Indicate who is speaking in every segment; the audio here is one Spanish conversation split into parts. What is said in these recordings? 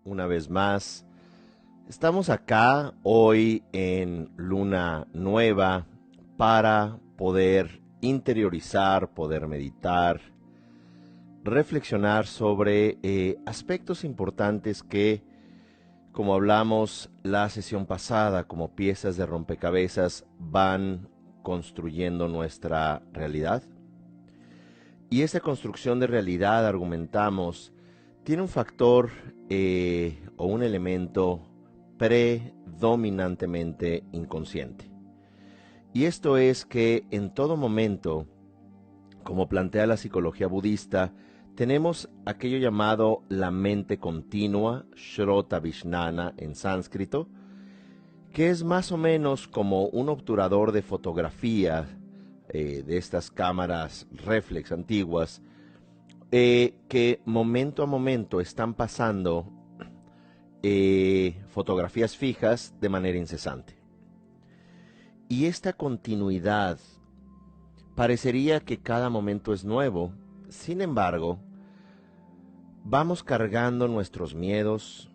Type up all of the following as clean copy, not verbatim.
Speaker 1: una vez más. Estamos acá hoy en Luna Nueva para poder interiorizar, poder meditar, reflexionar sobre aspectos importantes que, como hablamos la sesión pasada, como piezas de rompecabezas, van construyendo nuestra realidad. Y esa construcción de realidad, argumentamos, tiene un factor o un elemento predominantemente inconsciente. Y esto es que en todo momento, como plantea la psicología budista, tenemos aquello llamado la mente continua, Shrota Vishnana en sánscrito, que es más o menos como un obturador de fotografía de estas cámaras reflex antiguas, que momento a momento están pasando fotografías fijas de manera incesante. Y esta continuidad parecería que cada momento es nuevo. Sin embargo, vamos cargando nuestros miedos,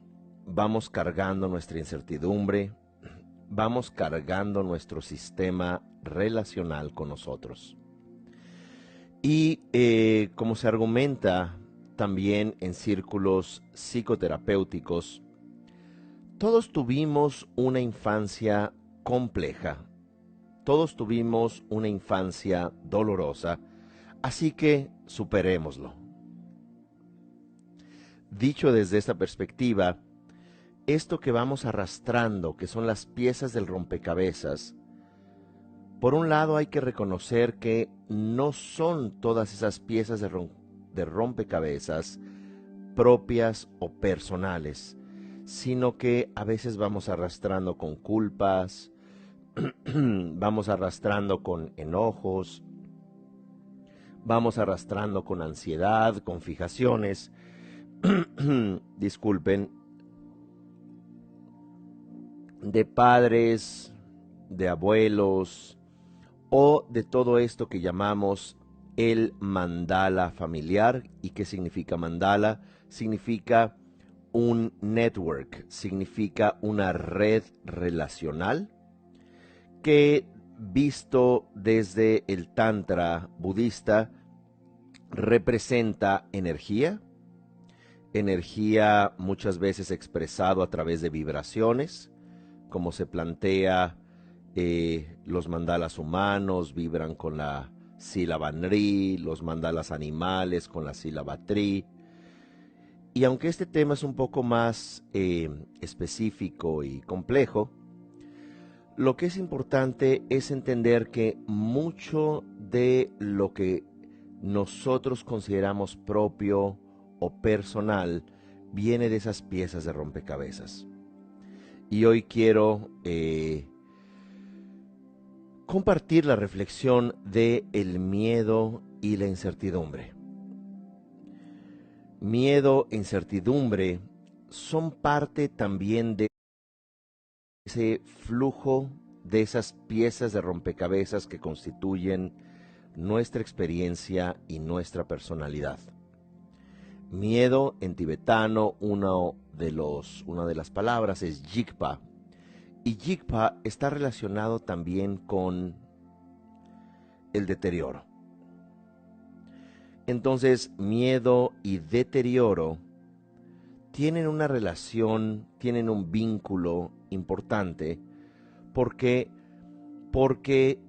Speaker 1: vamos cargando nuestra incertidumbre, vamos cargando nuestro sistema relacional con nosotros. Y como se argumenta también en círculos psicoterapéuticos, todos tuvimos una infancia compleja, todos tuvimos una infancia dolorosa, así que superémoslo. Dicho desde esta perspectiva, esto que vamos arrastrando, que son las piezas del rompecabezas, por un lado hay que reconocer que no son todas esas piezas de rompecabezas propias o personales, sino que a veces vamos arrastrando con culpas, vamos arrastrando con enojos, vamos arrastrando con ansiedad, con fijaciones, disculpen, de padres, de abuelos, o de todo esto que llamamos el mandala familiar. ¿Y qué significa mandala? Significa un network, significa una red relacional que, visto desde el tantra budista, representa energía, energía muchas veces expresado a través de vibraciones, como se plantea. Los mandalas humanos vibran con la sílaba Nri, los mandalas animales con la sílaba Tri. Y aunque este tema es un poco más específico y complejo, lo que es importante es entender que mucho de lo que nosotros consideramos propio o personal viene de esas piezas de rompecabezas. Y hoy quiero compartir la reflexión de el miedo y la incertidumbre. Miedo e incertidumbre son parte también de ese flujo de esas piezas de rompecabezas que constituyen nuestra experiencia y nuestra personalidad. Miedo en tibetano, una de las palabras es jigpa. Y jigpa está relacionado también con el deterioro. Entonces, miedo y deterioro tienen una relación, tienen un vínculo importante. ¿Por qué? Porque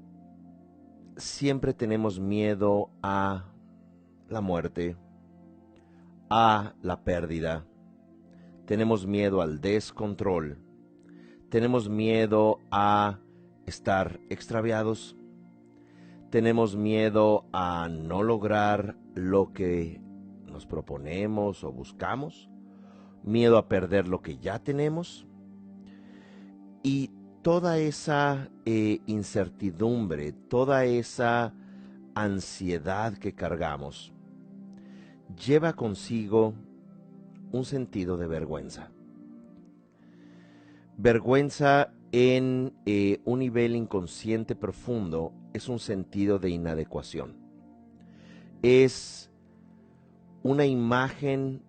Speaker 1: siempre tenemos miedo a la muerte, a la pérdida, tenemos miedo al descontrol, tenemos miedo a estar extraviados, tenemos miedo a no lograr lo que nos proponemos o buscamos, miedo a perder lo que ya tenemos. Y toda esa incertidumbre, toda esa ansiedad que cargamos, lleva consigo un sentido de vergüenza. Vergüenza en un nivel inconsciente profundo es un sentido de inadecuación. Es una imagen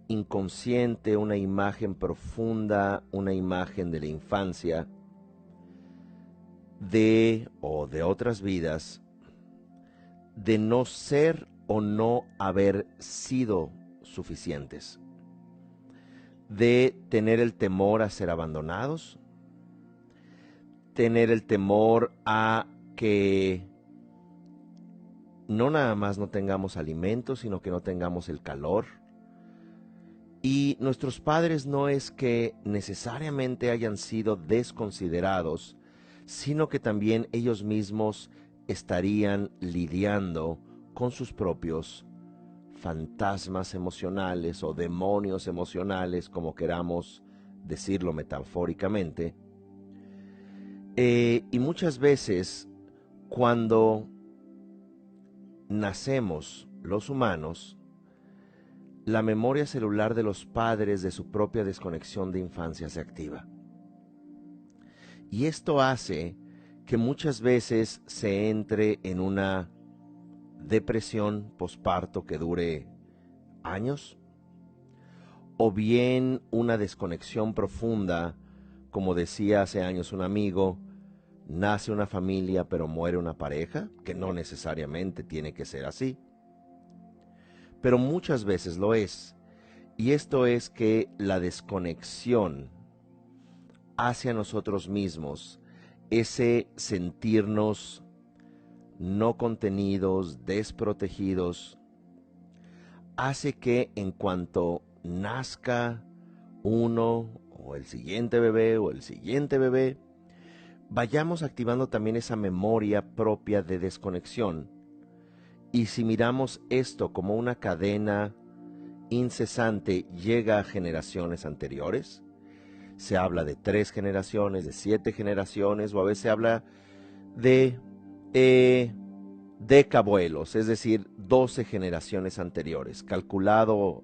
Speaker 1: inconsciente, una imagen profunda, una imagen de la infancia, de otras vidas, de no ser o no haber sido suficientes, de tener el temor a ser abandonados, tener el temor a que no nada más no tengamos alimento, sino que no tengamos el calor. Y nuestros padres no es que necesariamente hayan sido desconsiderados, sino que también ellos mismos estarían lidiando con sus propios fantasmas emocionales o demonios emocionales, como queramos decirlo metafóricamente. Y muchas veces, cuando nacemos los humanos, la memoria celular de los padres de su propia desconexión de infancia se activa. Y esto hace que muchas veces se entre en una depresión posparto que dure años, o bien una desconexión profunda, como decía hace años un amigo, nace una familia pero muere una pareja, que no necesariamente tiene que ser así, pero muchas veces lo es. Y esto es que la desconexión hacia nosotros mismos, ese sentirnos no contenidos, desprotegidos, hace que en cuanto nazca uno o el siguiente bebé, vayamos activando también esa memoria propia de desconexión. Y si miramos esto como una cadena incesante, llega a generaciones anteriores. Se habla de 3 generaciones, de 7 generaciones, o a veces se habla de decabuelos, es decir, 12 generaciones anteriores. Calculado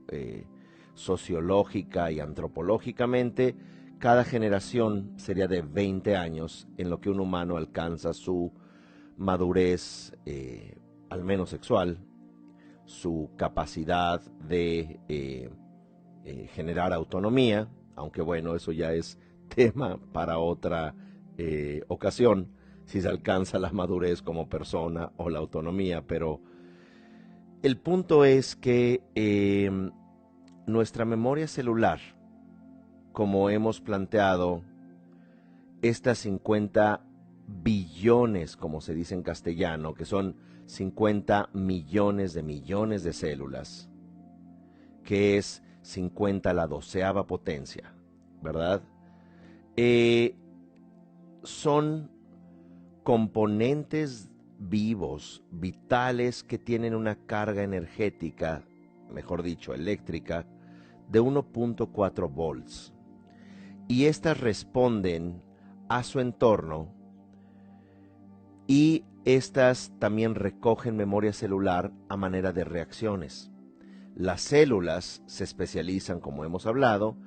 Speaker 1: sociológica y antropológicamente, cada generación sería de 20 años en lo que un humano alcanza su madurez, al menos sexual, su capacidad de generar autonomía, aunque bueno, eso ya es tema para otra ocasión, si se alcanza la madurez como persona o la autonomía, pero el punto es que nuestra memoria celular, como hemos planteado, estas 50 billones, como se dice en castellano, que son 50 millones de células, que es 50 a la 12ª potencia, ¿verdad? Son componentes vivos, vitales, que tienen una carga energética, mejor dicho, eléctrica, de 1.4 volts. Y estas responden a su entorno, y estas también recogen memoria celular a manera de reacciones. Las células se especializan, como hemos hablado,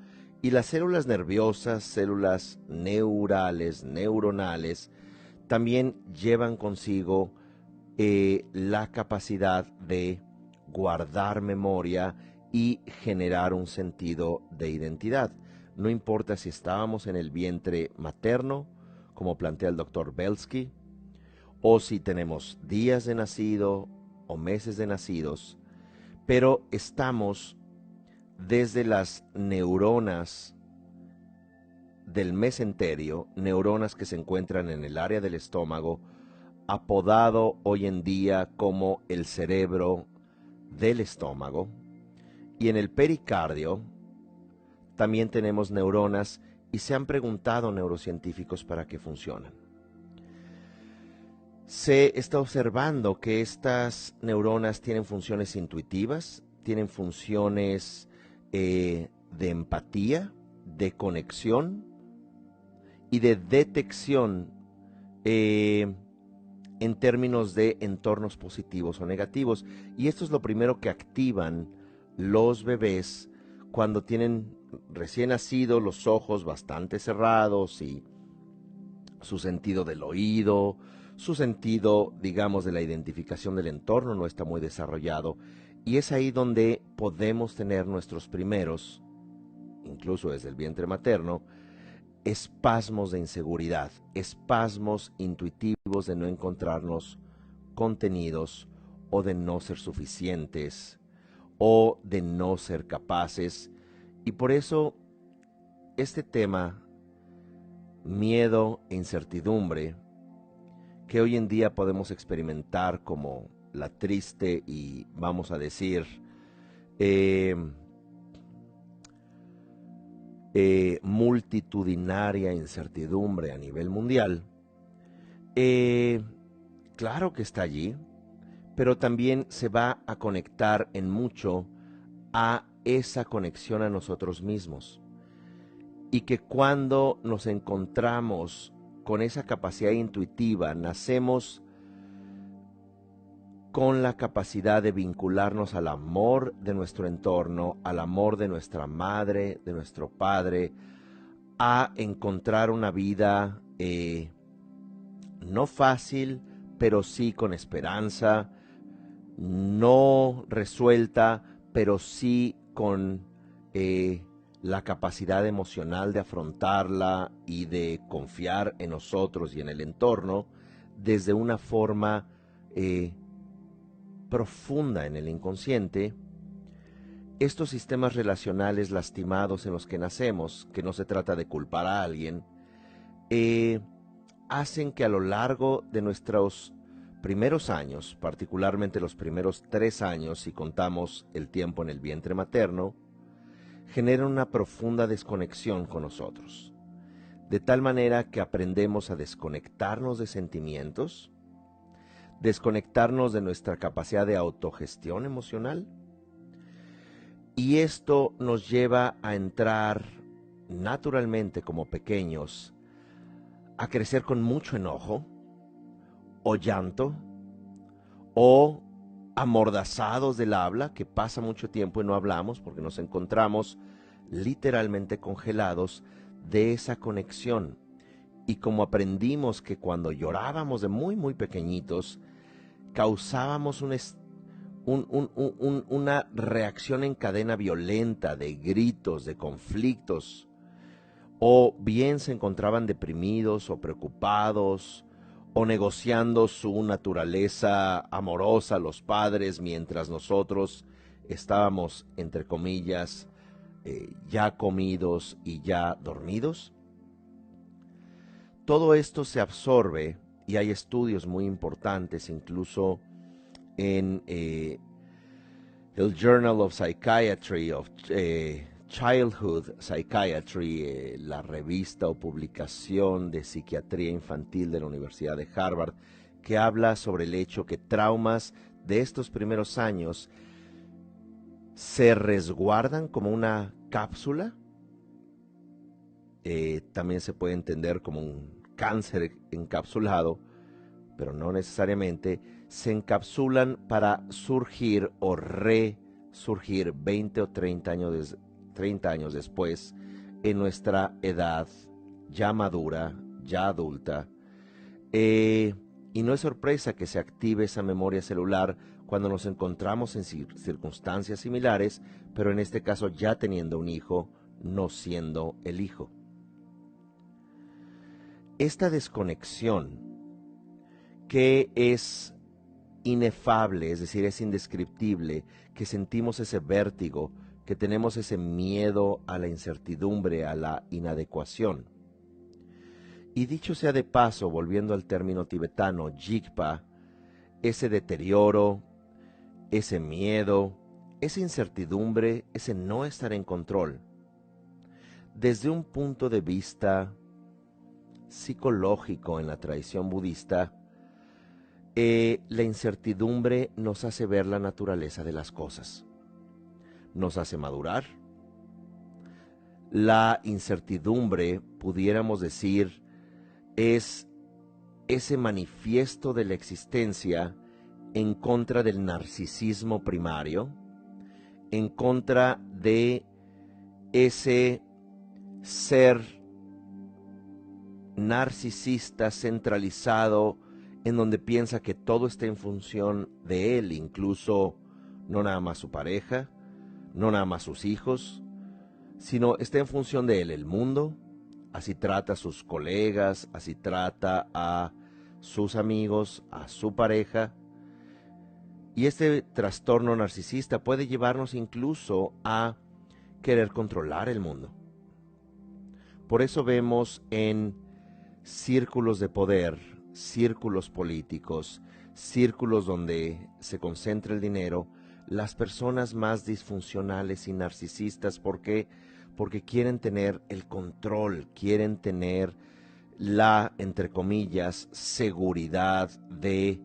Speaker 1: y las células nerviosas, células neurales, neuronales, también llevan consigo la capacidad de guardar memoria y generar un sentido de identidad. No importa si estábamos en el vientre materno, como plantea el doctor Belsky, o si tenemos días de nacido o meses de nacidos, pero estamos desde las neuronas del mesenterio, neuronas que se encuentran en el área del estómago, apodado hoy en día como el cerebro del estómago, y en el pericardio también tenemos neuronas, y se han preguntado neurocientíficos para qué funcionan. Se está observando que estas neuronas tienen funciones intuitivas, tienen funciones de empatía, de conexión y de detección en términos de entornos positivos o negativos. Y esto es lo primero que activan los bebés cuando tienen recién nacido, los ojos bastante cerrados y su sentido del oído, su sentido, digamos, de la identificación del entorno no está muy desarrollado. Y es ahí donde podemos tener nuestros primeros, incluso desde el vientre materno, espasmos de inseguridad, espasmos intuitivos de no encontrarnos contenidos o de no ser suficientes o de no ser capaces. Y por eso este tema, miedo e incertidumbre, que hoy en día podemos experimentar como la triste y vamos a decir multitudinaria incertidumbre a nivel mundial, claro que está allí, pero también se va a conectar en mucho a esa conexión a nosotros mismos. Y que cuando nos encontramos con esa capacidad intuitiva, nacemos con la capacidad de vincularnos al amor de nuestro entorno, al amor de nuestra madre, de nuestro padre, a encontrar una vida no fácil, pero sí con esperanza, no resuelta, pero sí con la capacidad emocional de afrontarla y de confiar en nosotros y en el entorno desde una forma profunda en el inconsciente. Estos sistemas relacionales lastimados en los que nacemos, que no se trata de culpar a alguien, hacen que a lo largo de nuestros primeros años, particularmente los primeros 3 años, si contamos el tiempo en el vientre materno, generen una profunda desconexión con nosotros, de tal manera que aprendemos a desconectarnos de sentimientos, desconectarnos de nuestra capacidad de autogestión emocional, y esto nos lleva a entrar naturalmente como pequeños a crecer con mucho enojo o llanto o amordazados del habla, que pasa mucho tiempo y no hablamos porque nos encontramos literalmente congelados de esa conexión. Y como aprendimos que cuando llorábamos de muy pequeñitos, causábamos una reacción en cadena violenta de gritos, de conflictos, o bien se encontraban deprimidos o preocupados, o negociando su naturaleza amorosa los padres, mientras nosotros estábamos, entre comillas, ya comidos y ya dormidos. Todo esto se absorbe, y hay estudios muy importantes, incluso en el Journal of Psychiatry, of Childhood Psychiatry, la revista o publicación de psiquiatría infantil de la Universidad de Harvard, que habla sobre el hecho que traumas de estos primeros años se resguardan como una cápsula. También se puede entender como un cáncer encapsulado, pero no necesariamente. Se encapsulan para surgir o resurgir 20 o 30 años después, en nuestra edad ya madura, ya adulta. Y no es sorpresa que se active esa memoria celular cuando nos encontramos en circunstancias similares, pero en este caso ya teniendo un hijo, no siendo el hijo. Esta desconexión, que es inefable, es decir, es indescriptible, que sentimos ese vértigo, que tenemos ese miedo a la incertidumbre, a la inadecuación. Y dicho sea de paso, volviendo al término tibetano, jigpa, ese deterioro, ese miedo, esa incertidumbre, ese no estar en control, desde un punto de vista psicológico en la tradición budista, la incertidumbre nos hace ver la naturaleza de las cosas, nos hace madurar. La incertidumbre, pudiéramos decir, es ese manifiesto de la existencia en contra del narcisismo primario, en contra de ese ser narcisista centralizado, en donde piensa que todo está en función de él, incluso no nada más su pareja, no nada más sus hijos, sino está en función de él el mundo, así trata a sus colegas, así trata a sus amigos, a su pareja. Y este trastorno narcisista puede llevarnos incluso a querer controlar el mundo. Por eso vemos en círculos de poder, círculos políticos, círculos donde se concentra el dinero, las personas más disfuncionales y narcisistas. ¿Por qué? Porque quieren tener el control, quieren tener la, entre comillas, seguridad de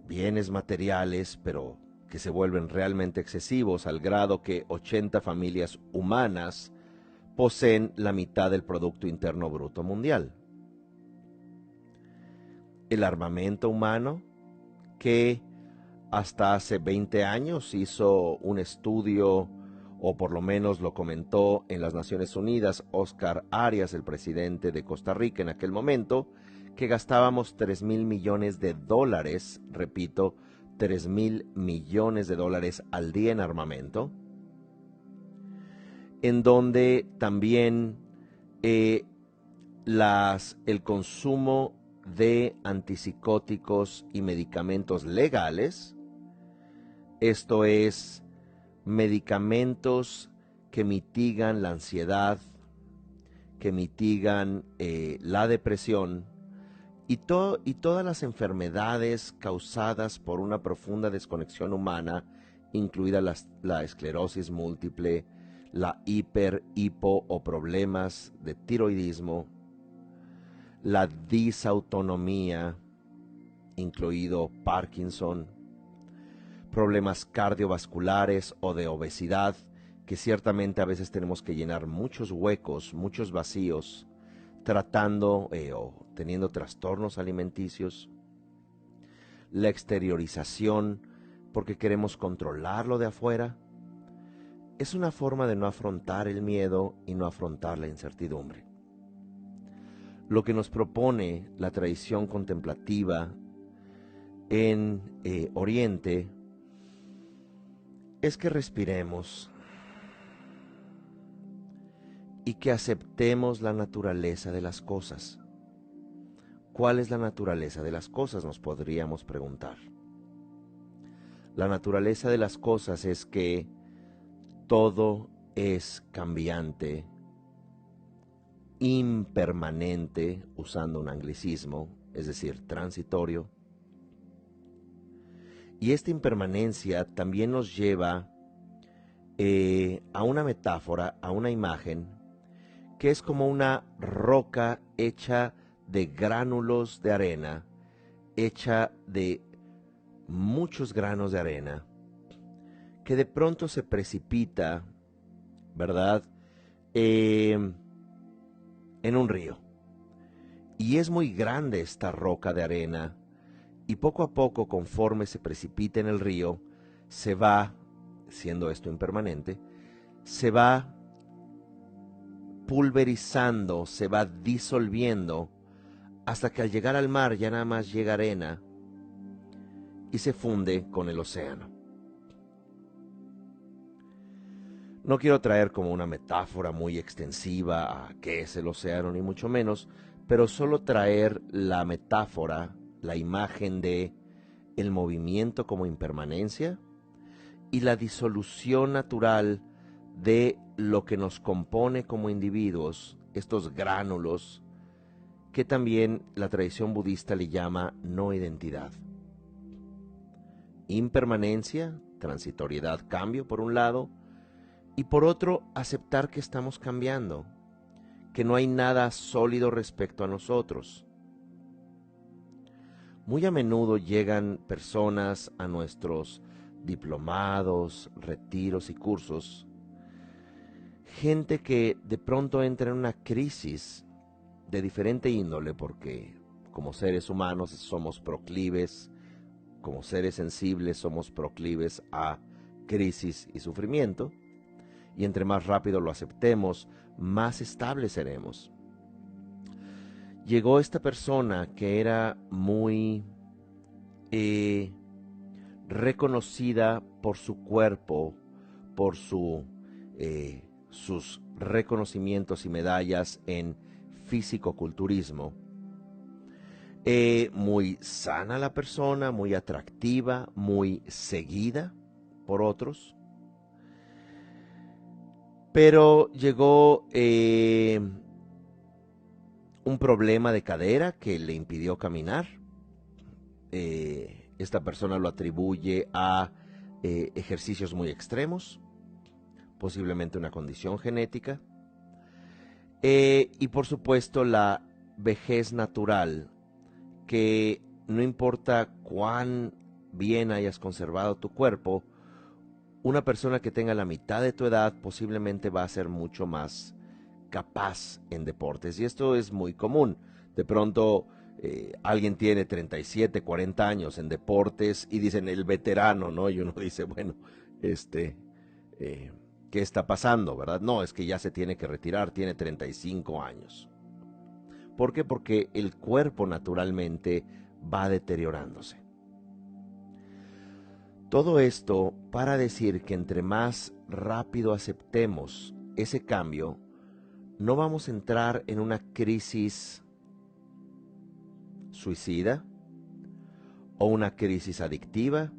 Speaker 1: bienes materiales, pero que se vuelven realmente excesivos al grado que 80 familias humanas poseen la mitad del Producto Interno Bruto mundial. El armamento humano, que hasta hace 20 años hizo un estudio, o por lo menos lo comentó en las Naciones Unidas, Oscar Arias, el presidente de Costa Rica en aquel momento, que gastábamos 3,000 millones de dólares, repito, 3,000 millones de dólares al día en armamento, en donde también el consumo de antipsicóticos y medicamentos legales, esto es, medicamentos que mitigan la ansiedad, que mitigan la depresión y todas las enfermedades causadas por una profunda desconexión humana, incluida la esclerosis múltiple, la hipo o problemas de tiroidismo, la disautonomía, incluido Parkinson, problemas cardiovasculares o de obesidad, que ciertamente a veces tenemos que llenar muchos huecos, muchos vacíos, tratando o teniendo trastornos alimenticios, la exteriorización, porque queremos controlarlo de afuera, es una forma de no afrontar el miedo y no afrontar la incertidumbre. Lo que nos propone la tradición contemplativa en Oriente es que respiremos y que aceptemos la naturaleza de las cosas. ¿Cuál es la naturaleza de las cosas?, nos podríamos preguntar. La naturaleza de las cosas es que todo es cambiante, impermanente, usando un anglicismo, es decir, transitorio. Y esta impermanencia también nos lleva a una metáfora, a una imagen, que es como una roca hecha de gránulos de arena, hecha de muchos granos de arena, que de pronto se precipita, ¿verdad?, en un río. Y es muy grande esta roca de arena, y poco a poco, conforme se precipita en el río, se va, siendo esto impermanente, se va pulverizando, se va disolviendo, hasta que al llegar al mar ya nada más llega arena y se funde con el océano. No quiero traer como una metáfora muy extensiva a qué es el océano, ni mucho menos, pero solo traer la metáfora, la imagen de el movimiento como impermanencia y la disolución natural de lo que nos compone como individuos, estos gránulos, que también la tradición budista le llama no identidad. Impermanencia, transitoriedad, cambio por un lado, y por otro, aceptar que estamos cambiando, que no hay nada sólido respecto a nosotros. Muy a menudo llegan personas a nuestros diplomados, retiros y cursos, gente que de pronto entra en una crisis de diferente índole, porque como seres humanos somos proclives, como seres sensibles somos proclives a crisis y sufrimiento, y entre más rápido lo aceptemos, más estables seremos. Llegó esta persona que era muy reconocida por su cuerpo, por sus reconocimientos y medallas en fisicoculturismo. Muy sana la persona, muy atractiva, muy seguida por otros. Pero llegó un problema de cadera que le impidió caminar. Esta persona lo atribuye a ejercicios muy extremos, posiblemente una condición genética, y por supuesto la vejez natural, que no importa cuán bien hayas conservado tu cuerpo, una persona que tenga la mitad de tu edad posiblemente va a ser mucho más capaz en deportes, y esto es muy común. De pronto alguien tiene 37, 40 años en deportes y dicen el veterano, ¿no? Y uno dice, bueno, ¿qué está pasando, verdad? No, es que ya se tiene que retirar, tiene 35 años. ¿Por qué? Porque el cuerpo naturalmente va deteriorándose. Todo esto para decir que entre más rápido aceptemos ese cambio, no vamos a entrar en una crisis suicida, o una crisis adictiva,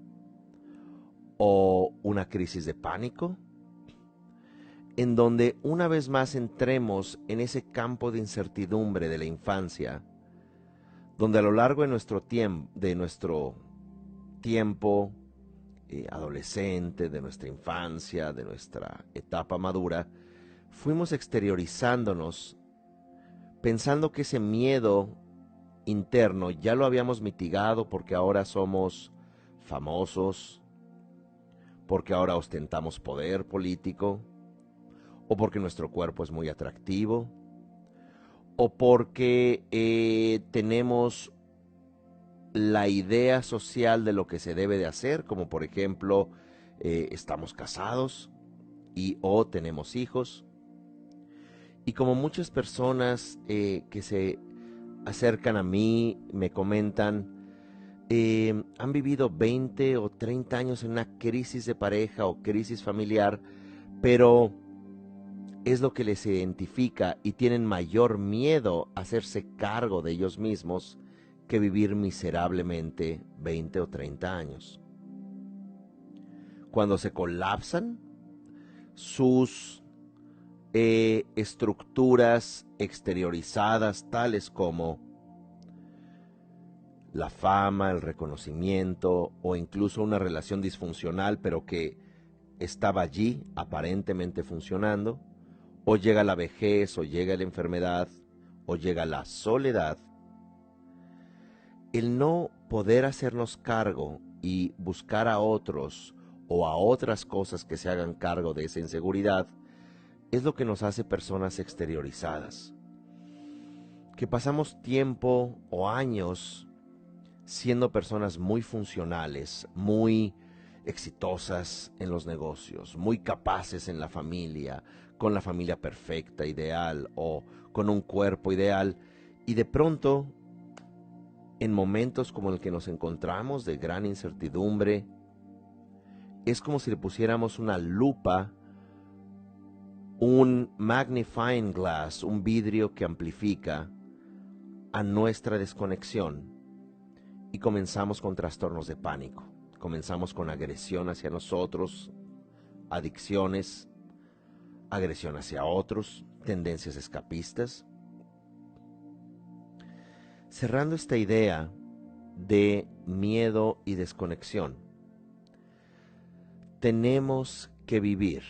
Speaker 1: o una crisis de pánico, en donde una vez más entremos en ese campo de incertidumbre de la infancia, donde a lo largo de nuestro tiempo adolescente, de nuestra infancia, de nuestra etapa madura, fuimos exteriorizándonos pensando que ese miedo interno ya lo habíamos mitigado porque ahora somos famosos, porque ahora ostentamos poder político, o porque nuestro cuerpo es muy atractivo, o porque tenemos la idea social de lo que se debe de hacer, como por ejemplo, estamos casados y o tenemos hijos. Y como muchas personas que se acercan a mí me comentan, han vivido 20 o 30 años en una crisis de pareja o crisis familiar, pero es lo que les identifica y tienen mayor miedo a hacerse cargo de ellos mismos que vivir miserablemente 20 o 30 años. Cuando se colapsan sus estructuras exteriorizadas, tales como la fama, el reconocimiento o incluso una relación disfuncional, pero que estaba allí aparentemente funcionando, o llega la vejez, o llega la enfermedad, o llega la soledad, el no poder hacernos cargo y buscar a otros o a otras cosas que se hagan cargo de esa inseguridad es lo que nos hace personas exteriorizadas, que pasamos tiempo o años siendo personas muy funcionales, muy exitosas en los negocios, muy capaces en la familia, con la familia perfecta, ideal, o con un cuerpo ideal, y de pronto, en momentos como el que nos encontramos de gran incertidumbre, es como si le pusiéramos una lupa, un magnifying glass, un vidrio que amplifica a nuestra desconexión, y comenzamos con trastornos de pánico, comenzamos con agresión hacia nosotros, adicciones, agresión hacia otros, tendencias escapistas. Cerrando esta idea de miedo y desconexión, tenemos que vivir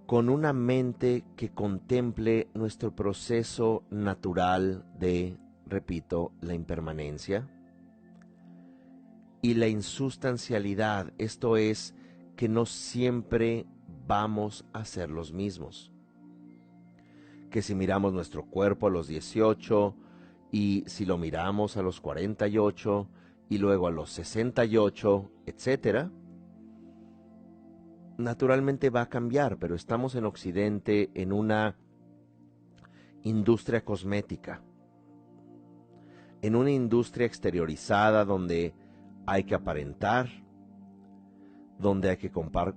Speaker 1: con una mente que contemple nuestro proceso natural de, repito, la impermanencia y la insustancialidad, esto es, que no siempre vamos a ser los mismos. Que si miramos nuestro cuerpo a los 18 y si lo miramos a los 48 y luego a los 68, etcétera, naturalmente va a cambiar, pero estamos en Occidente en una industria cosmética, en una industria exteriorizada donde hay que aparentar, donde hay que comprar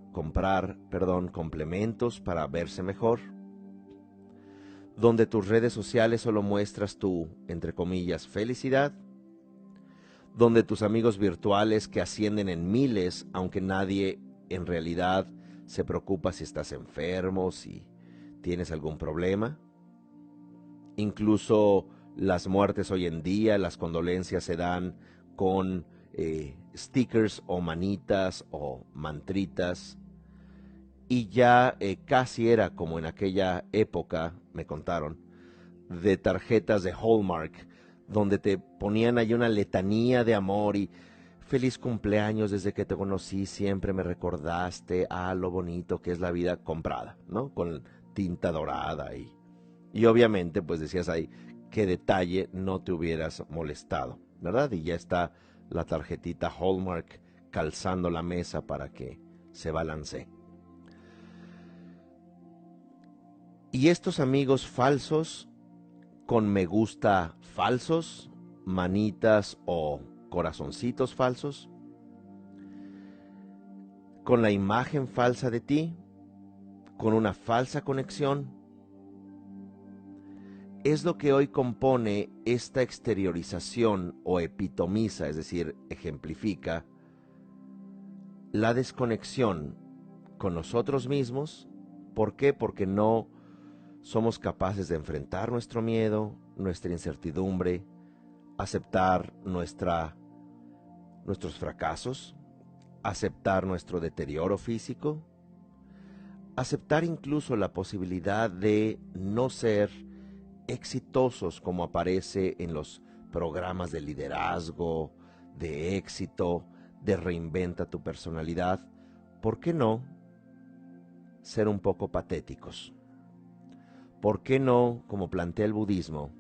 Speaker 1: complementos para verse mejor, donde tus redes sociales solo muestras tu, entre comillas, felicidad, donde tus amigos virtuales que ascienden en miles, aunque nadie en realidad se preocupa si estás enfermo, si tienes algún problema. Incluso las muertes hoy en día, las condolencias se dan con stickers o manitas o mantritas. Y ya casi era como en aquella época, me contaron, de tarjetas de Hallmark, donde te ponían ahí una letanía de amor y feliz cumpleaños, desde que te conocí siempre me recordaste a lo bonito que es la vida comprada, ¿no? Con tinta dorada y obviamente pues decías ahí qué detalle no te hubieras molestado, ¿verdad? Y ya está la tarjetita Hallmark calzando la mesa para que se balancee. Y estos amigos falsos con me gusta falsos, manitas o corazoncitos falsos, con la imagen falsa de ti, con una falsa conexión, es lo que hoy compone esta exteriorización o epitomiza, es decir, ejemplifica la desconexión con nosotros mismos. ¿Por qué? Porque no somos capaces de enfrentar nuestro miedo, nuestra incertidumbre, aceptar nuestros fracasos, aceptar nuestro deterioro físico, aceptar incluso la posibilidad de no ser exitosos como aparece en los programas de liderazgo, de éxito, de reinventa tu personalidad. ¿Por qué no ser un poco patéticos? ¿Por qué no, como plantea el budismo,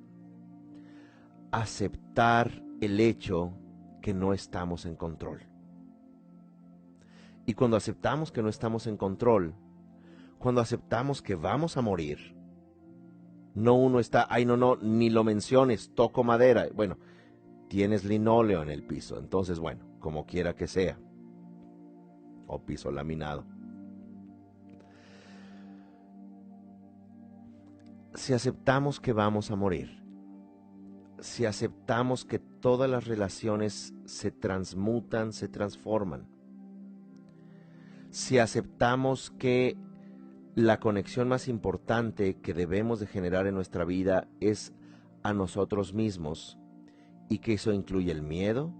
Speaker 1: aceptar el hecho que no estamos en control? Y cuando aceptamos que no estamos en control, cuando aceptamos que vamos a morir, no uno está, ay no, ni lo menciones, toco madera. Bueno, tienes linóleo en el piso, entonces bueno, como quiera que sea, o piso laminado. Si aceptamos que vamos a morir, si aceptamos que todas las relaciones se transmutan, se transforman, si aceptamos que la conexión más importante que debemos de generar en nuestra vida es a nosotros mismos, y que eso incluye el miedo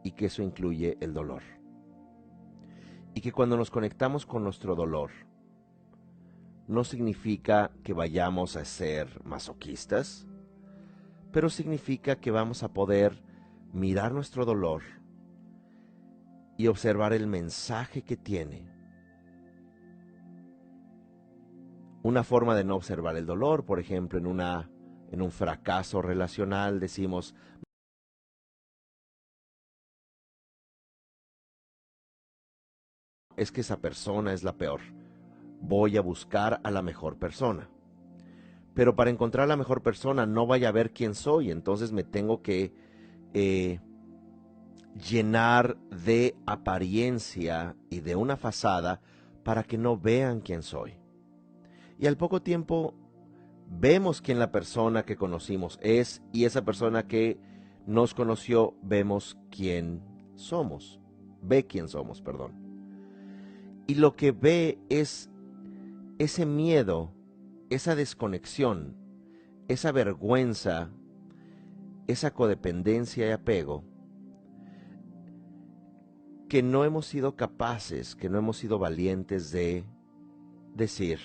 Speaker 1: y que eso incluye el dolor. Y que cuando nos conectamos con nuestro dolor, no significa que vayamos a ser masoquistas, pero significa que vamos a poder mirar nuestro dolor y observar el mensaje que tiene. Una forma de no observar el dolor, por ejemplo, en un fracaso relacional, decimos, es que esa persona es la peor. Voy a buscar a la mejor persona. Pero para encontrar a la mejor persona no vaya a ver quién soy, entonces me tengo que llenar de apariencia y de una fachada para que no vean quién soy. Y al poco tiempo vemos quién la persona que conocimos es, y esa persona que nos conoció vemos quién somos. Ve quién somos, perdón. Y lo que ve es ese miedo, esa desconexión, esa vergüenza, esa codependencia y apego que no hemos sido capaces, que no hemos sido valientes de decir,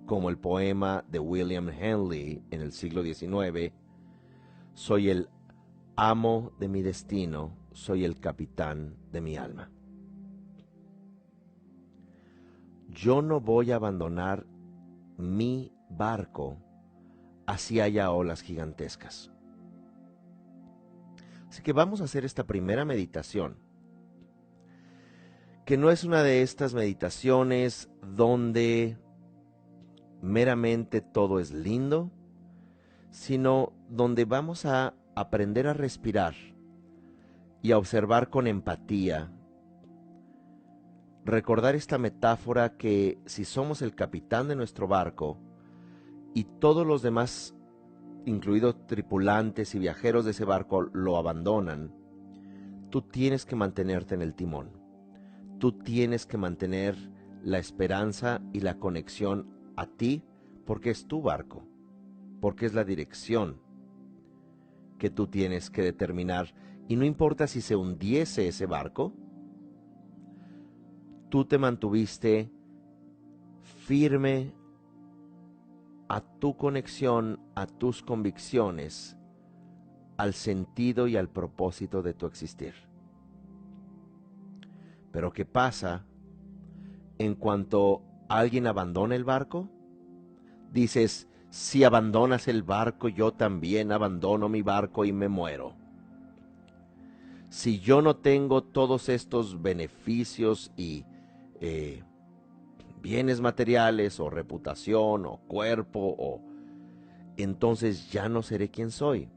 Speaker 1: como el poema de William Henley en el siglo XIX, soy el amo de mi destino, soy el capitán de mi alma. Yo no voy a abandonar mi barco así haya olas gigantescas. Así que vamos a hacer esta primera meditación, que no es una de estas meditaciones donde meramente todo es lindo, sino donde vamos a aprender a respirar y a observar con empatía. Recordar esta metáfora que si somos el capitán de nuestro barco y todos los demás, incluidos tripulantes y viajeros de ese barco, lo abandonan, tú tienes que mantenerte en el timón. Tú tienes que mantener la esperanza y la conexión a ti, porque es tu barco, porque es la dirección que tú tienes que determinar. Y no importa si se hundiese ese barco, tú te mantuviste firme a tu conexión, a tus convicciones, al sentido y al propósito de tu existir. Pero ¿qué pasa en cuanto alguien abandona el barco? Dices, si abandonas el barco, yo también abandono mi barco y me muero. Si yo no tengo todos estos beneficios y bienes materiales o reputación o cuerpo, entonces ya no seré quien soy.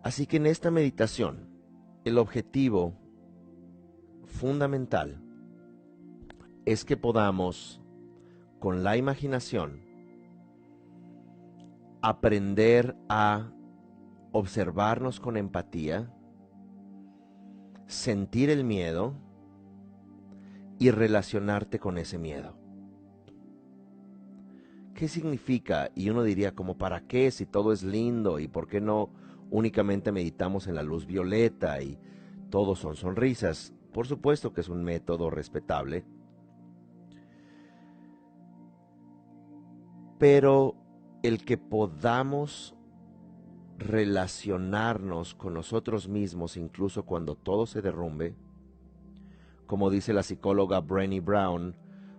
Speaker 1: Así que en esta meditación, el objetivo fundamental es que podamos, con la imaginación, aprender a observarnos con empatía, sentir el miedo y relacionarte con ese miedo. ¿Qué significa? Y uno diría, ¿como para qué? Si todo es lindo, ¿y por qué no únicamente meditamos en la luz violeta y todo son sonrisas? Por supuesto que es un método respetable, pero el que podamos relacionarnos con nosotros mismos incluso cuando todo se derrumbe, como dice la psicóloga Brené Brown,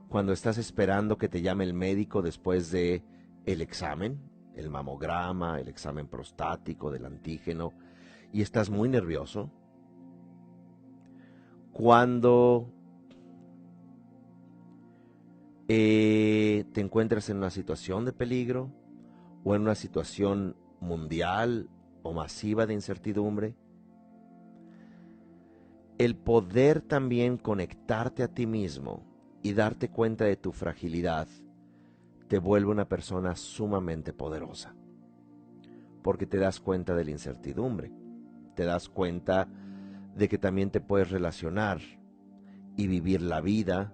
Speaker 1: cuando estás esperando que te llame el médico después de el examen, el mamograma, el examen prostático, del antígeno, y estás muy nervioso, cuando te encuentras en una situación de peligro o en una situación mundial o masiva de incertidumbre, el poder también conectarte a ti mismo y darte cuenta de tu fragilidad te vuelve una persona sumamente poderosa, porque te das cuenta de la incertidumbre, te das cuenta de que también te puedes relacionar y vivir la vida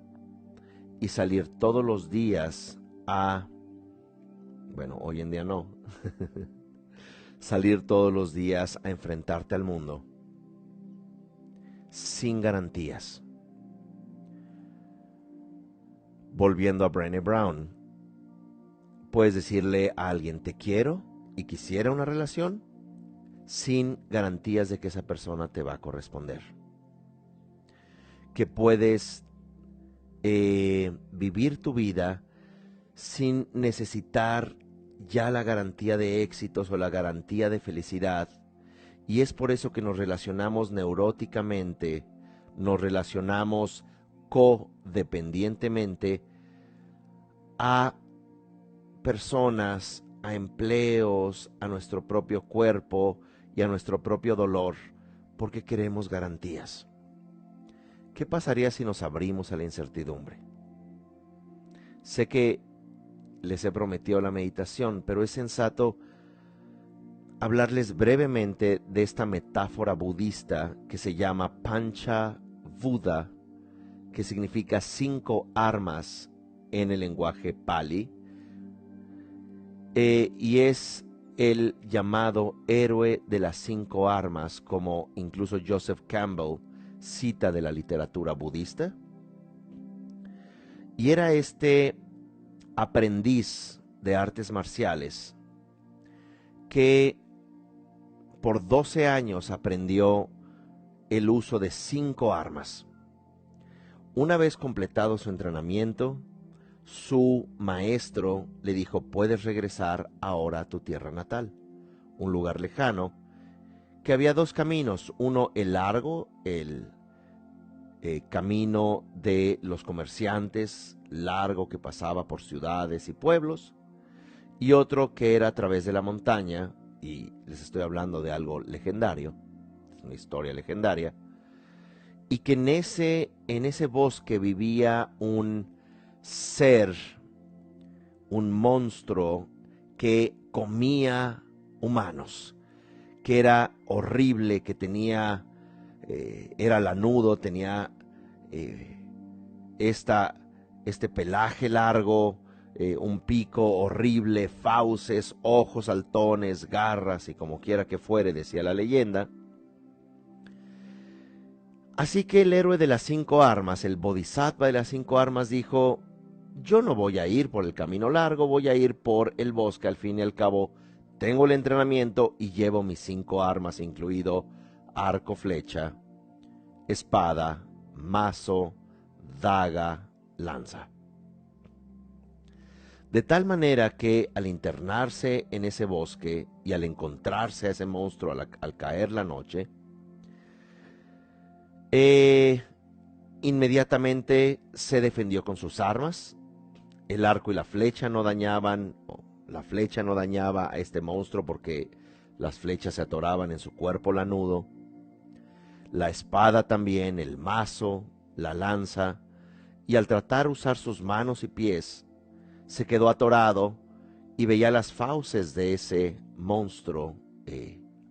Speaker 1: y salir todos los días bueno, hoy en día no, salir todos los días a enfrentarte al mundo sin garantías. Volviendo a Brené Brown, puedes decirle a alguien te quiero y quisiera una relación sin garantías de que esa persona te va a corresponder. Que puedes vivir tu vida sin necesitar ya la garantía de éxitos o la garantía de felicidad. Y es por eso que nos relacionamos neuróticamente, nos relacionamos codependientemente a personas, a empleos, a nuestro propio cuerpo y a nuestro propio dolor, porque queremos garantías. ¿Qué pasaría si nos abrimos a la incertidumbre? Sé que les he prometido la meditación, pero es sensato hablarles brevemente de esta metáfora budista que se llama Pancha Buddha, que significa 5 armas en el lenguaje Pali, y es el llamado héroe de las 5 armas, como incluso Joseph Campbell cita de la literatura budista. Y era este aprendiz de artes marciales que por 12 años aprendió el uso de 5 armas. Una vez completado su entrenamiento, su maestro le dijo, puedes regresar ahora a tu tierra natal, un lugar lejano, que había 2 caminos, uno el largo, el camino de los comerciantes, largo que pasaba por ciudades y pueblos, y otro que era a través de la montaña, y les estoy hablando de algo legendario, es una historia legendaria, y que en ese bosque vivía un ser, un monstruo que comía humanos, que era horrible, que tenía, era lanudo, tenía este pelaje largo, un pico horrible, fauces, ojos saltones, garras y como quiera que fuere, decía la leyenda. Así que el héroe de las 5 armas, el bodhisattva de las 5 armas, dijo: yo no voy a ir por el camino largo, voy a ir por el bosque, al fin y al cabo tengo el entrenamiento y llevo mis 5 armas, incluido arco, flecha, espada, mazo, daga, lanza. De tal manera que al internarse en ese bosque y al encontrarse a ese monstruo al caer la noche, inmediatamente se defendió con sus armas. El arco y la flecha no dañaban, la flecha no dañaba a este monstruo porque las flechas se atoraban en su cuerpo lanudo. La espada también, el mazo, la lanza, y al tratar de usar sus manos y pies, se quedó atorado y veía las fauces de ese monstruo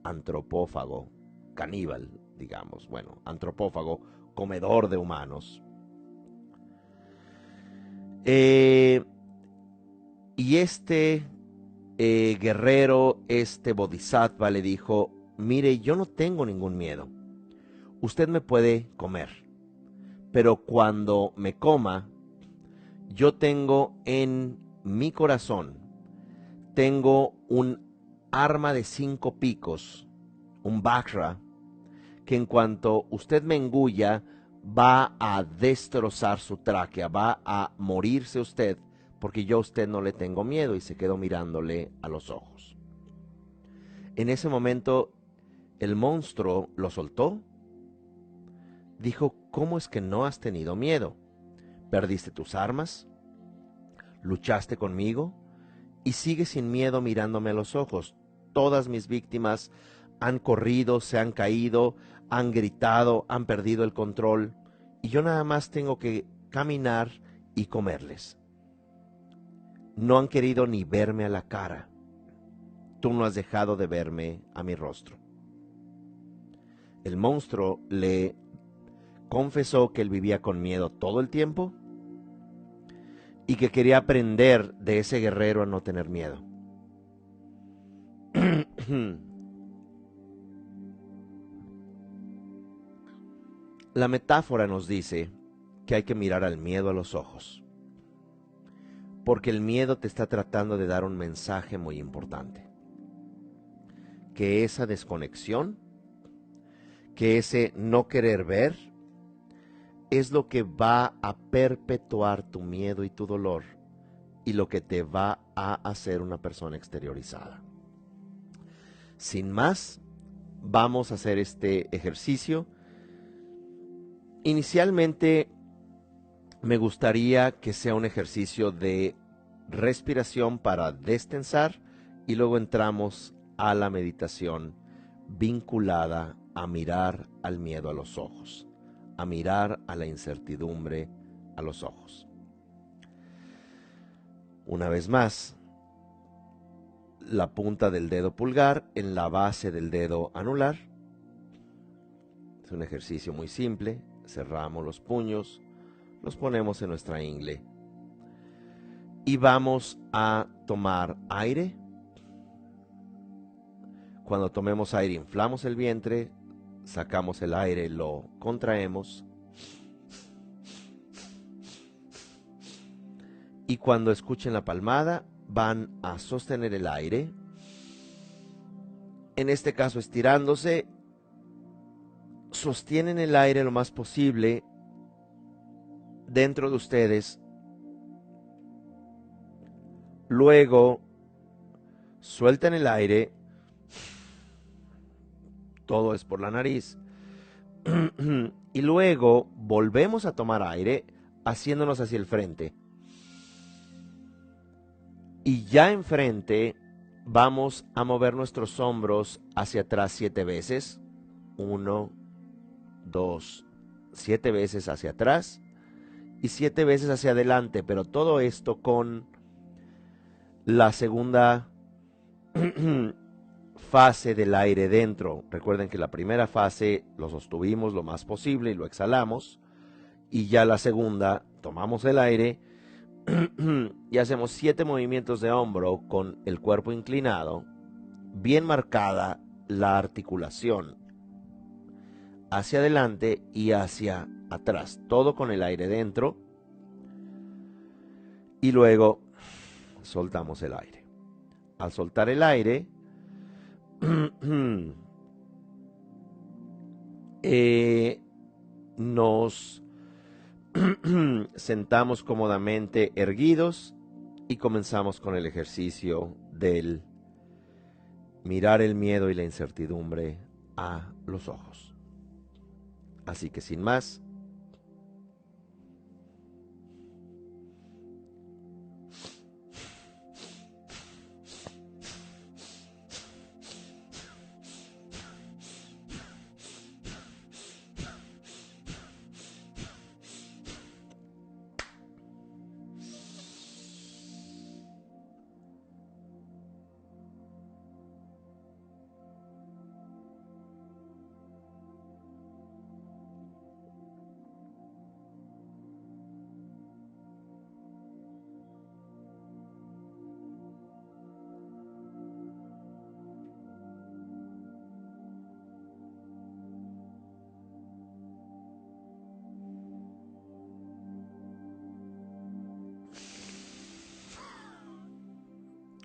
Speaker 1: antropófago, caníbal, digamos, bueno, antropófago, comedor de humanos. Y este guerrero, este bodhisattva le dijo: mire, yo no tengo ningún miedo, usted me puede comer, pero cuando me coma, yo tengo en mi corazón, tengo un arma de 5 picos, un Vajra, que en cuanto usted me engulla, va a destrozar su tráquea, va a morirse usted, porque yo a usted no le tengo miedo. Y se quedó mirándole a los ojos. En ese momento, el monstruo lo soltó. Dijo: ¿cómo es que no has tenido miedo? ¿Perdiste tus armas? ¿Luchaste conmigo? Y sigues sin miedo mirándome a los ojos. Todas mis víctimas han corrido, se han caído, han gritado, han perdido el control, y yo nada más tengo que caminar y comerles. No han querido ni verme a la cara. Tú no has dejado de verme a mi rostro. El monstruo le confesó que él vivía con miedo todo el tiempo y que quería aprender de ese guerrero a no tener miedo. La metáfora nos dice que hay que mirar al miedo a los ojos, porque el miedo te está tratando de dar un mensaje muy importante, que esa desconexión, que ese no querer ver, es lo que va a perpetuar tu miedo y tu dolor, y lo que te va a hacer una persona exteriorizada. Sin más, vamos a hacer este ejercicio. Inicialmente me gustaría que sea un ejercicio de respiración para destensar, y luego entramos a la meditación vinculada a mirar al miedo a los ojos, a mirar a la incertidumbre a los ojos. Una vez más, la punta del dedo pulgar en la base del dedo anular. Es un ejercicio muy simple. Cerramos los puños, los ponemos en nuestra ingle y vamos a tomar aire. Cuando tomemos aire, inflamos el vientre, sacamos el aire, lo contraemos. Y cuando escuchen la palmada, van a sostener el aire, en este caso estirándose. Sostienen el aire lo más posible dentro de ustedes. Luego sueltan el aire. Todo es por la nariz. Y luego volvemos a tomar aire haciéndonos hacia el frente. Y ya enfrente vamos a mover nuestros hombros hacia atrás 7 veces. 1, 2, 7 veces hacia atrás y 7 veces hacia adelante, pero todo esto con la segunda fase del aire dentro. Recuerden que la primera fase lo sostuvimos lo más posible y lo exhalamos, y ya la segunda tomamos el aire y hacemos 7 movimientos de hombro con el cuerpo inclinado, bien marcada la articulación hacia adelante y hacia atrás, todo con el aire dentro, y luego soltamos el aire. Al soltar el aire, nos sentamos cómodamente erguidos y comenzamos con el ejercicio del mirar el miedo y la incertidumbre a los ojos. Así que sin más,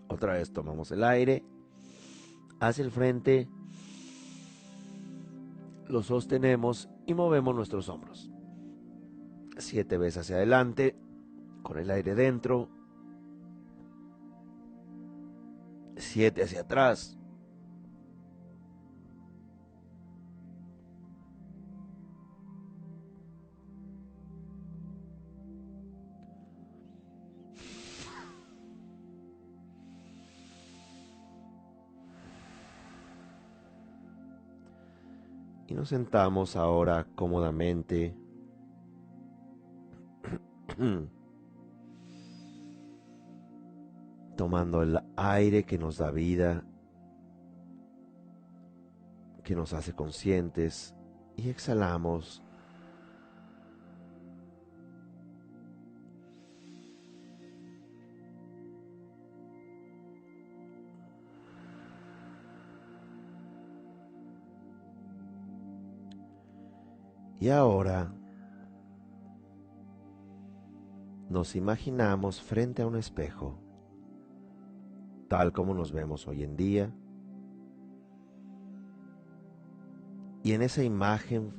Speaker 1: otra vez tomamos el aire hacia el frente, lo sostenemos y movemos nuestros hombros 7 veces hacia adelante con el aire dentro, 7 hacia atrás, y nos sentamos ahora cómodamente tomando el aire que nos da vida, que nos hace conscientes, y exhalamos y ahora nos imaginamos frente a un espejo, tal como nos vemos hoy en día, y en esa imagen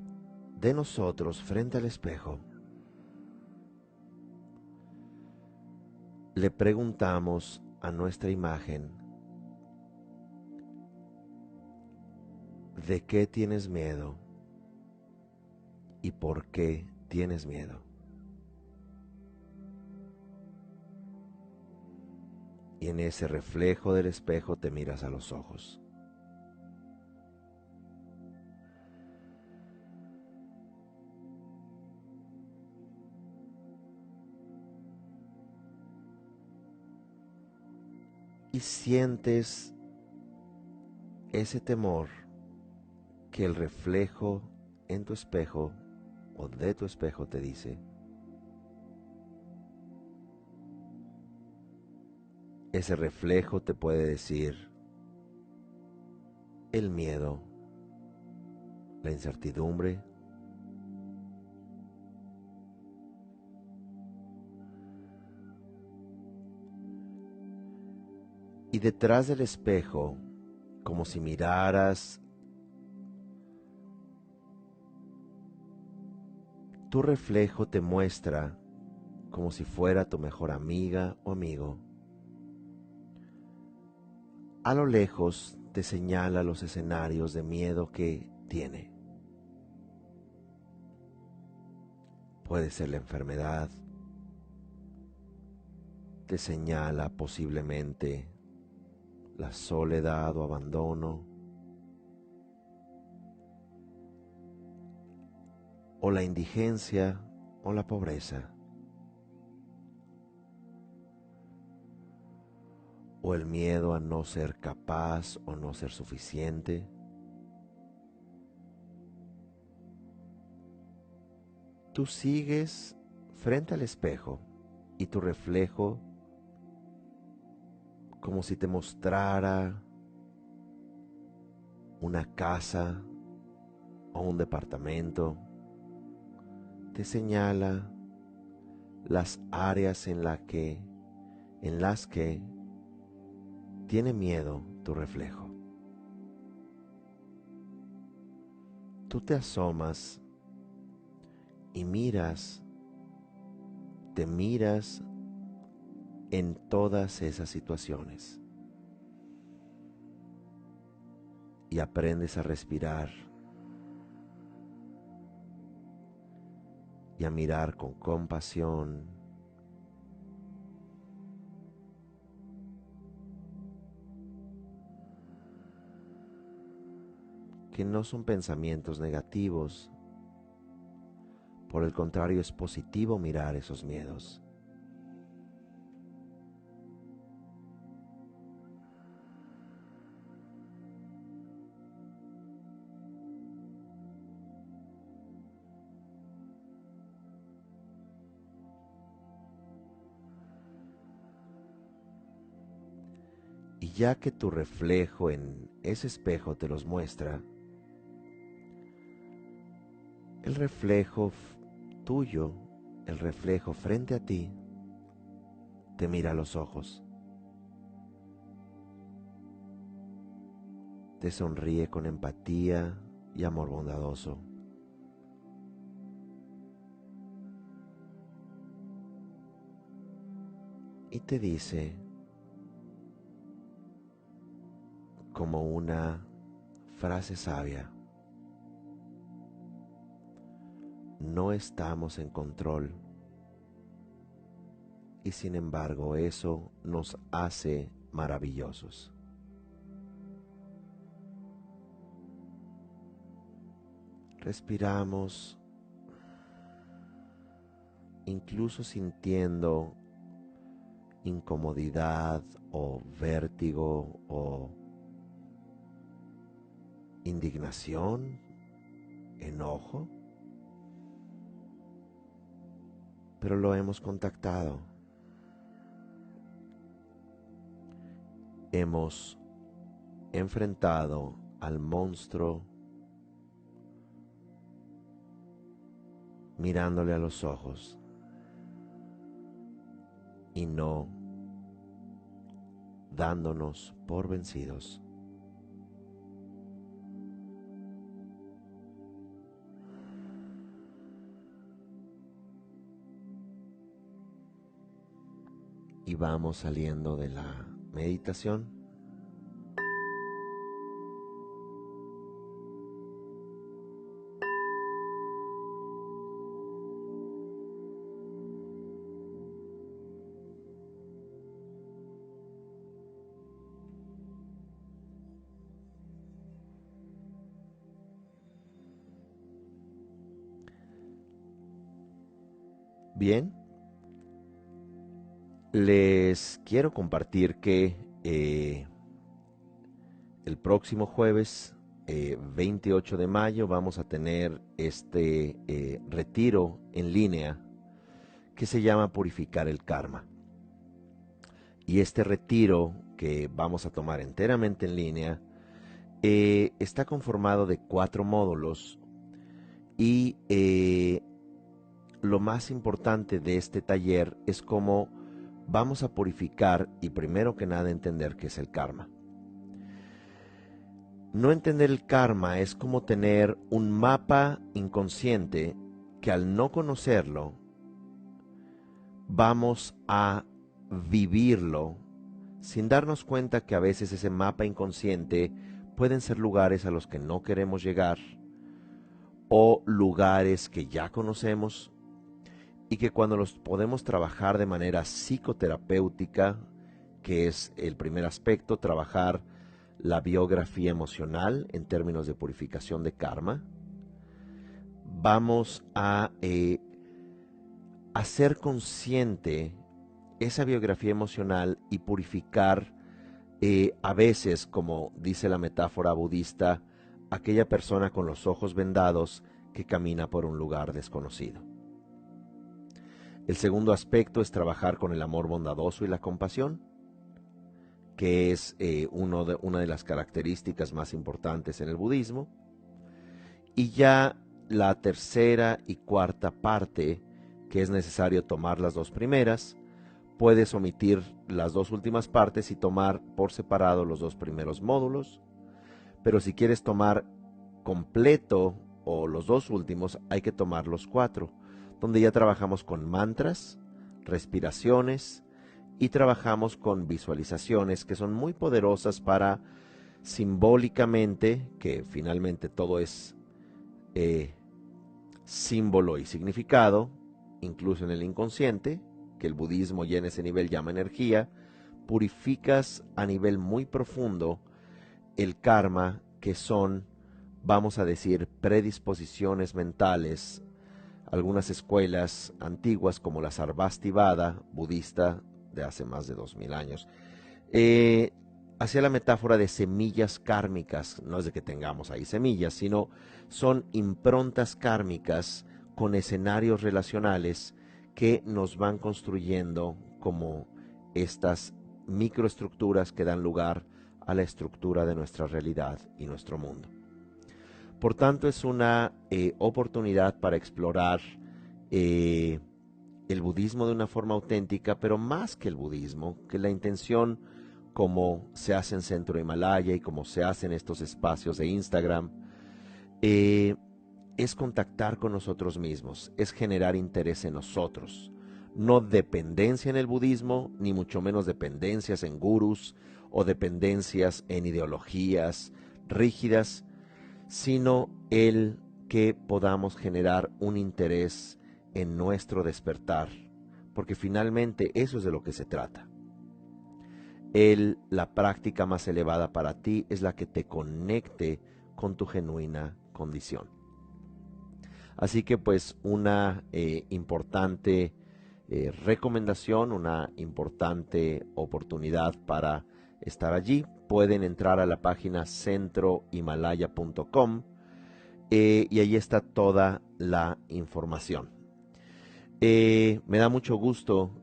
Speaker 1: de nosotros frente al espejo, le preguntamos a nuestra imagen: ¿de qué tienes miedo? ¿Y por qué tienes miedo? Y en ese reflejo del espejo te miras a los ojos. Y sientes ese temor que el reflejo en tu espejo o de tu espejo te dice. Ese reflejo te puede decir el miedo, la incertidumbre, y detrás del espejo, como si miraras tu reflejo, te muestra como si fuera tu mejor amiga o amigo. A lo lejos te señala los escenarios de miedo que tiene. Puede ser la enfermedad, te señala posiblemente la soledad o abandono, o la indigencia o la pobreza, o el miedo a no ser capaz o no ser suficiente. Tú sigues frente al espejo y tu reflejo, como si te mostrara una casa o un departamento, te señala las áreas en las que tiene miedo tu reflejo. Tú te asomas y te miras en todas esas situaciones y aprendes a respirar y a mirar con compasión, que no son pensamientos negativos. Por el contrario, es positivo mirar esos miedos. Y ya que tu reflejo en ese espejo te los muestra, el reflejo tuyo, el reflejo frente a ti, te mira a los ojos, te sonríe con empatía y amor bondadoso. Y te dice, como una frase sabia: no estamos en control, y sin embargo eso nos hace maravillosos. Respiramos, incluso sintiendo incomodidad o vértigo o indignación, enojo, pero lo hemos contactado. Hemos enfrentado al monstruo mirándole a los ojos y no dándonos por vencidos. Y vamos saliendo de la meditación. Bien, les quiero compartir que el próximo jueves 28 de mayo vamos a tener este retiro en línea que se llama Purificar el Karma. Y este retiro que vamos a tomar enteramente en línea está conformado de 4 módulos y lo más importante de este taller es cómo vamos a purificar y primero que nada entender qué es el karma. No entender el karma es como tener un mapa inconsciente que al no conocerlo vamos a vivirlo sin darnos cuenta que a veces ese mapa inconsciente pueden ser lugares a los que no queremos llegar o lugares que ya conocemos y que cuando los podemos trabajar de manera psicoterapéutica que es el primer aspecto, trabajar la biografía emocional en términos de purificación de karma. Vamos a hacer consciente esa biografía emocional y purificar a veces, como dice la metáfora budista, aquella persona con los ojos vendados que camina por un lugar desconocido. El segundo aspecto es trabajar con el amor bondadoso y la compasión, que es una de las características más importantes en el budismo. Y ya la tercera y cuarta parte, que es necesario tomar las dos primeras, puedes omitir las dos últimas partes y tomar por separado los dos primeros módulos, pero si quieres tomar completo o los dos últimos, hay que tomar los 4, donde ya trabajamos con mantras, respiraciones y trabajamos con visualizaciones que son muy poderosas para simbólicamente, que finalmente todo es símbolo y significado, incluso en el inconsciente, que el budismo ya en ese nivel llama energía, purificas a nivel muy profundo el karma, que son, vamos a decir, predisposiciones mentales. Algunas escuelas antiguas, como la Sarvastivada budista de hace más de 2000 años, hacía la metáfora de semillas kármicas. No es de que tengamos ahí semillas, sino son improntas kármicas con escenarios relacionales que nos van construyendo como estas microestructuras que dan lugar a la estructura de nuestra realidad y nuestro mundo. Por tanto, es una oportunidad para explorar el budismo de una forma auténtica, pero más que el budismo, que la intención, como se hace en Centro Himalaya y como se hace en estos espacios de Instagram, es contactar con nosotros mismos, es generar interés en nosotros. No dependencia en el budismo, ni mucho menos dependencias en gurús o dependencias en ideologías rígidas, sino el que podamos generar un interés en nuestro despertar, porque finalmente eso es de lo que se trata. La práctica más elevada para ti es la que te conecte con tu genuina condición. Así que pues una importante recomendación, una importante oportunidad para estar allí. Pueden entrar a la página centrohimalaya.com y ahí está toda la información. Me da mucho gusto,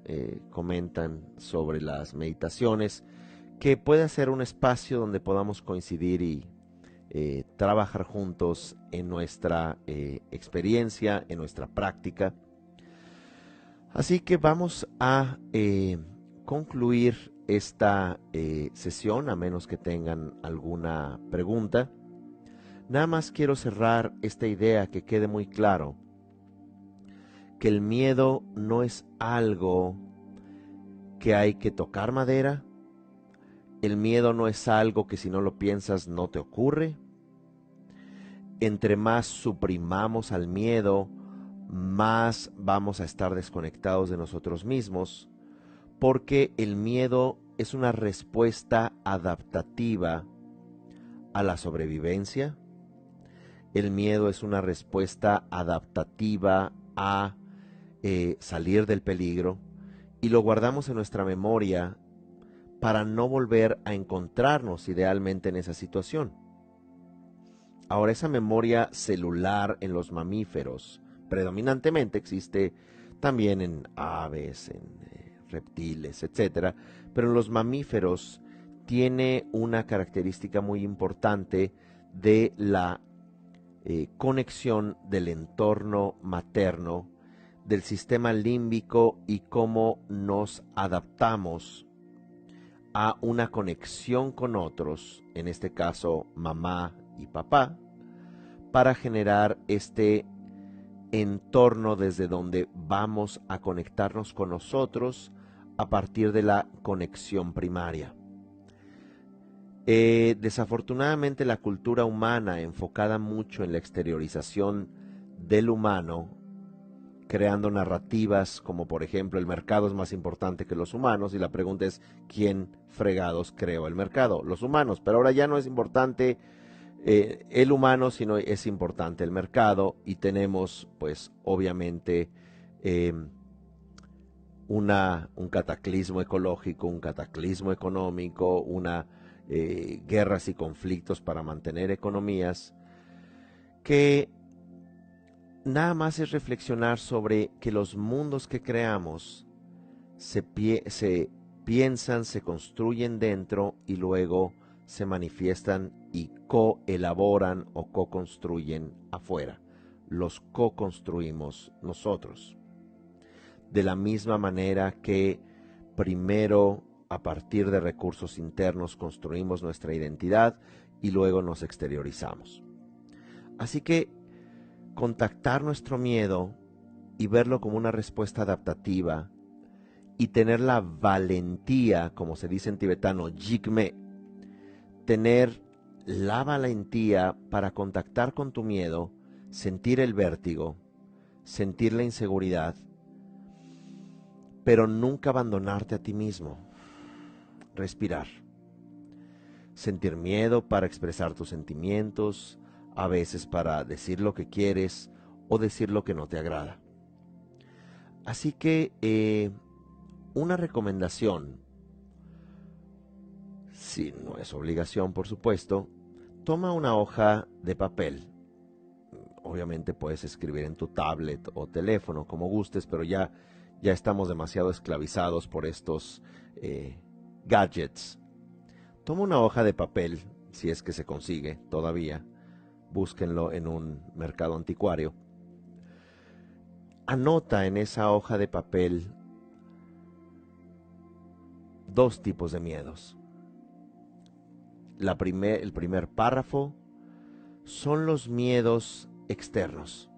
Speaker 1: comentan sobre las meditaciones, que pueda ser un espacio donde podamos coincidir y trabajar juntos en nuestra experiencia, en nuestra práctica. Así que vamos a concluir esta sesión, a menos que tengan alguna pregunta. Nada más quiero cerrar esta idea, que quede muy claro que el miedo no es algo que hay que tocar madera. El miedo no es algo que si no lo piensas no te ocurre. Entre más suprimamos al miedo, más vamos a estar desconectados de nosotros mismos, porque el miedo es una respuesta adaptativa a la sobrevivencia. El miedo es una respuesta adaptativa a salir del peligro, y lo guardamos en nuestra memoria para no volver a encontrarnos idealmente en esa situación. Ahora, esa memoria celular en los mamíferos predominantemente existe también en aves, en reptiles, etcétera, pero en los mamíferos tiene una característica muy importante de la conexión del entorno materno, del sistema límbico, y cómo nos adaptamos a una conexión con otros, en este caso mamá y papá, para generar este entorno desde donde vamos a conectarnos con nosotros a partir de la conexión primaria. Desafortunadamente, la cultura humana, enfocada mucho en la exteriorización del humano, creando narrativas como por ejemplo el mercado es más importante que los humanos, y la pregunta es ¿quién fregados creó el mercado? Los humanos, pero ahora ya no es importante el humano, sino es importante el mercado, y tenemos pues obviamente eh, un cataclismo ecológico, un cataclismo económico, guerras y conflictos para mantener economías, que nada más es reflexionar sobre que los mundos que creamos se piensan, se construyen dentro y luego se manifiestan y coelaboran o co-construyen afuera. Los co-construimos nosotros. De la misma manera que primero a partir de recursos internos construimos nuestra identidad y luego nos exteriorizamos. Así que contactar nuestro miedo y verlo como una respuesta adaptativa y tener la valentía, como se dice en tibetano, jigme, tener la valentía para contactar con tu miedo, sentir el vértigo, sentir la inseguridad, pero nunca abandonarte a ti mismo. Respirar. Sentir miedo para expresar tus sentimientos, a veces para decir lo que quieres o decir lo que no te agrada. Así que una recomendación, si no es obligación por supuesto, toma una hoja de papel. Obviamente puedes escribir en tu tablet o teléfono como gustes, pero ya estamos demasiado esclavizados por estos gadgets. Toma una hoja de papel, si es que se consigue todavía, búsquenlo en un mercado anticuario. Anota en esa hoja de papel 2 tipos de miedos. El primer párrafo son los miedos externos.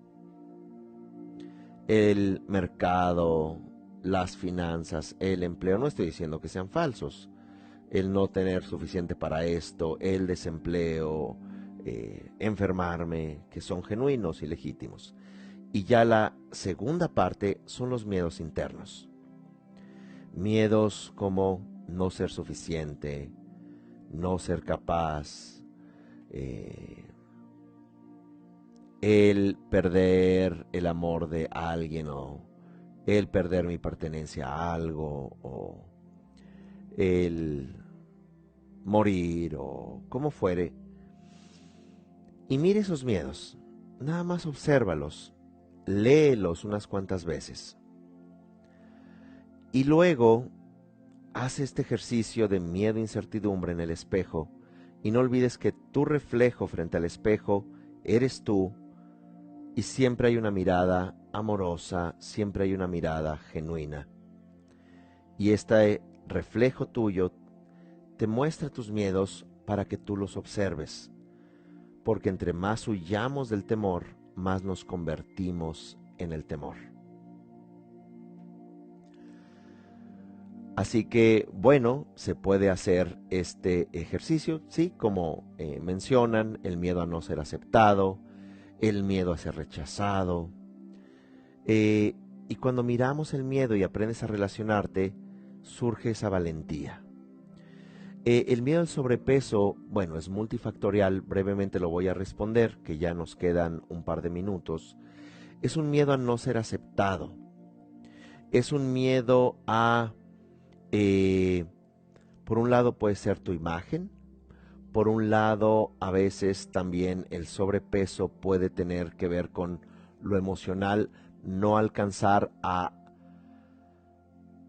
Speaker 1: El mercado, las finanzas, el empleo, no estoy diciendo que sean falsos. El no tener suficiente para esto, el desempleo, enfermarme, que son genuinos y legítimos. Y ya la segunda parte son los miedos internos. Miedos como no ser suficiente, no ser capaz, el perder el amor de alguien, o el perder mi pertenencia a algo, o el morir, o como fuere. Y mire esos miedos, nada más obsérvalos, léelos unas cuantas veces. Y luego haz este ejercicio de miedo e incertidumbre en el espejo, y no olvides que tu reflejo frente al espejo eres tú, y siempre hay una mirada amorosa, siempre hay una mirada genuina. Y este reflejo tuyo te muestra tus miedos para que tú los observes, porque entre más huyamos del temor, más nos convertimos en el temor. Así que, bueno, se puede hacer este ejercicio, sí, como mencionan, el miedo a no ser aceptado, el miedo a ser rechazado. Y cuando miramos el miedo y aprendes a relacionarte, surge esa valentía. El miedo al sobrepeso, bueno, es multifactorial, brevemente lo voy a responder, que ya nos quedan un par de minutos. Es un miedo a no ser aceptado. Es un miedo a... por un lado puede ser tu imagen, por un lado a veces también el sobrepeso puede tener que ver con lo emocional, no alcanzar a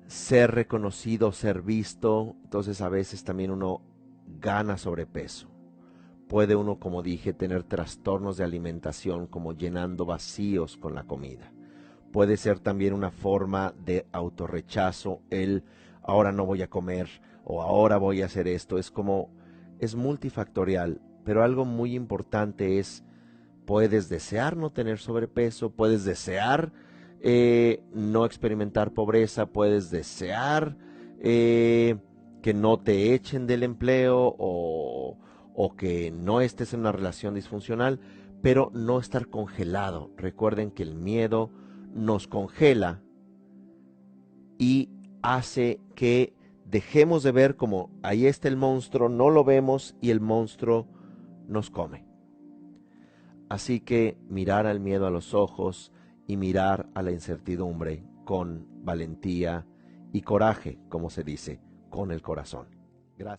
Speaker 1: ser reconocido, ser visto. Entonces a veces también uno gana sobrepeso. Puede uno, como dije, tener trastornos de alimentación, como llenando vacíos con la comida. Puede ser también una forma de autorrechazo, el ahora no voy a comer o ahora voy a hacer esto. Es multifactorial, pero algo muy importante es, puedes desear no tener sobrepeso, puedes desear no experimentar pobreza, puedes desear que no te echen del empleo o que no estés en una relación disfuncional, pero no estar congelado. Recuerden que el miedo nos congela y hace que dejemos de ver como ahí está el monstruo, no lo vemos y el monstruo nos come. Así que mirar al miedo a los ojos y mirar a la incertidumbre con valentía y coraje, como se dice, con el corazón.